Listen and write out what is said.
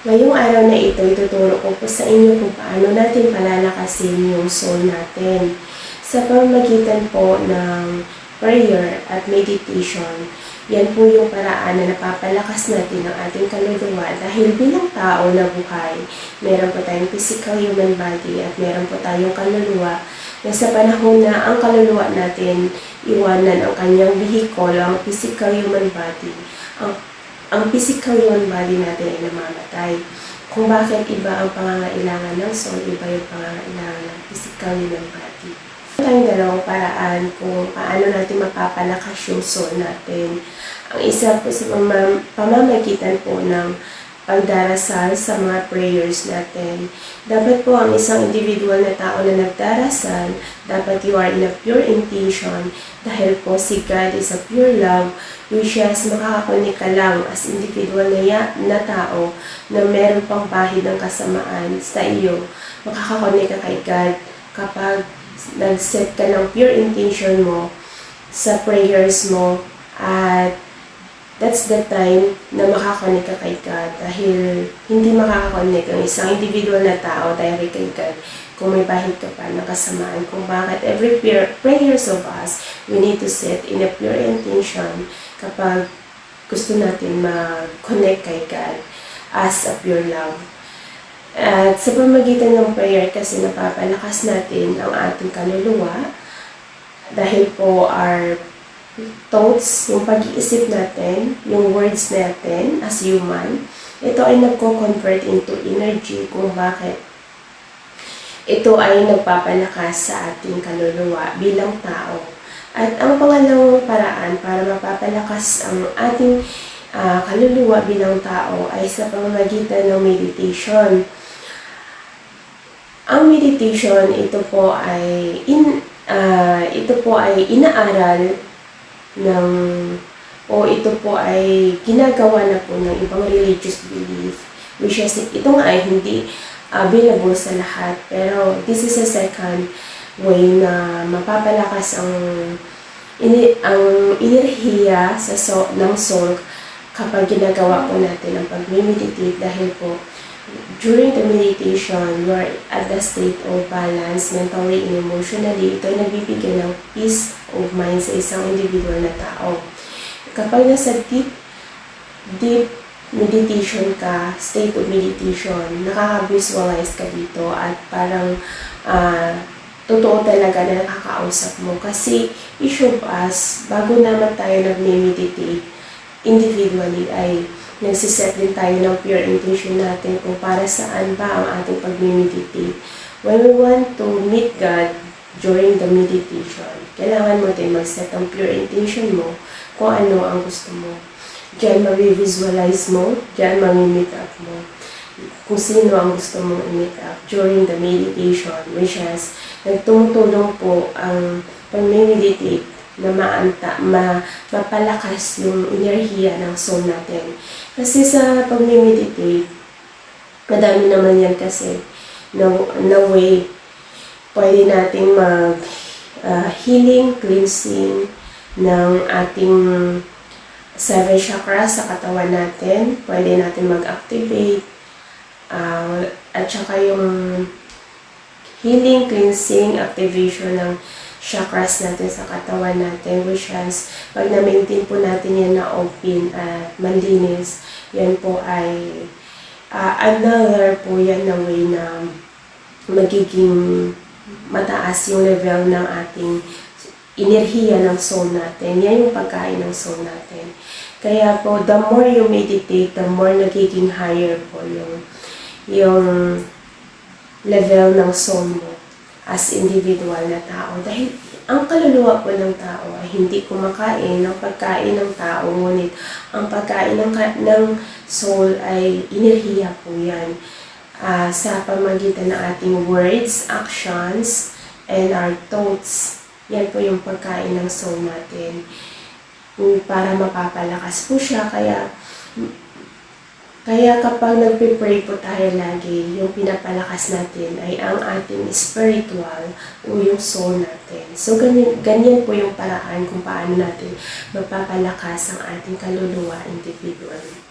Ngayong araw na ito, ituturo ko po sa inyo kung paano natin palalakasin yung soul natin. Sa pamamagitan po ng prayer at meditation, yan po yung paraan na napapalakas natin ang ating kaluluwa dahil bilang tao na buhay, meron po tayong physical human body at meron po tayong kaluluwa na sa panahon na ang kaluluwa natin iwanan ang kanyang vehicle, ang physical human body, ang physical human body natin ay namamatay. Kung bakit iba ang pangangailangan ng soul, iba yung pangangailangan ng physical human body. Tayong dalawang paraan kung paano natin mapapalakas yung soul natin. Ang isa po sa pamamagitan po ng pagdarasal sa mga prayers natin. Dapat po ang isang individual na tao na nagdarasal, dapat you are in a pure intention dahil po si God is a pure love, which is makakakunik ka lang as individual na tao na meron pang bahid ng kasamaan sa iyo. Makakakunik ka kay God kapag nag-set ka ng pure intention mo sa prayers mo at that's the time na makakonek ka kay God dahil hindi makakakonek ang isang individual na tao dahil kay God kung may bahid ka pa ng kasamaan. Kung bakit every prayers of us, we need to set in a pure intention kapag gusto natin mag-connect kay God as a pure love. At sa pamagitan ng prayer kasi napapalakas natin ang ating kaluluwa dahil po our thoughts, yung pag-iisip natin, yung words natin as human, ito ay nagko-convert into energy kung bakit ito ay nagpapalakas sa ating kaluluwa bilang tao. At ang pangalawang paraan para mapapalakas ang ating kaluluwa bilang tao ay sa pamamagitan ng meditation. Ang meditation, ito po ay inaaral ito po ay ginagawa na po ng ibang religious belief, which is ito nga ay hindi available sa lahat, pero this is a second way na mapapalakas ang enerhiya ng soul kapag ginagawa po natin ang pag-meditate dahil po during the meditation, you are at the state of balance mentally and emotionally. Ito ay nagbibigay ng peace of mind sa isang individual na tao. Kapag nasa deep meditation ka, state of meditation, nakaka-visualize ka dito at parang totoo talaga na nakakausap mo. Kasi each of us, bago naman tayo nag-meditate individually, ay nagsiset din tayo ng pure intention natin kung para saan ba ang ating pag-meditate. When we want to meet God during the meditation, kailangan mo din mag-set ang pure intention mo kung ano ang gusto mo. Diyan ma-visualize mo, diyan ma-meet up mo kung sino ang gusto mong i-meet up during the meditation, which is nagtumutulong po ang pag-meditate na mapalakas yung enerhiya ng soul natin. Kasi sa pag-meditate, madami naman yan kasi na way pwede nating healing, cleansing ng ating 7 chakras sa katawan natin. Pwede natin mag-activate at saka yung healing, cleansing, activation ng chakras natin sa katawan natin, which is pag na-maintain po natin yan na open at malinis, yan po ay another po yan na way na magiging mataas yung level ng ating enerhiya ng soul natin. Yan yung pagkain ng soul natin. Kaya po, the more you meditate, the more nagiging higher po yung level ng soul mo as individual na tao. Dahil ang kaluluwa po ng tao ay hindi kumakain ng pagkain ng tao, ngunit ang pagkain ng soul ay enerhiya po yan. Sa pamagitan ng ating words, actions, and our thoughts, yan po yung pagkain ng soul natin. Para mapapalakas po siya, kaya kapag nagpe-pray po tayo lagi, yung pinapalakas natin ay ang ating spiritual o yung soul natin. So, ganyan po yung paraan kung paano natin mapapalakas ang ating kaluluwa individually.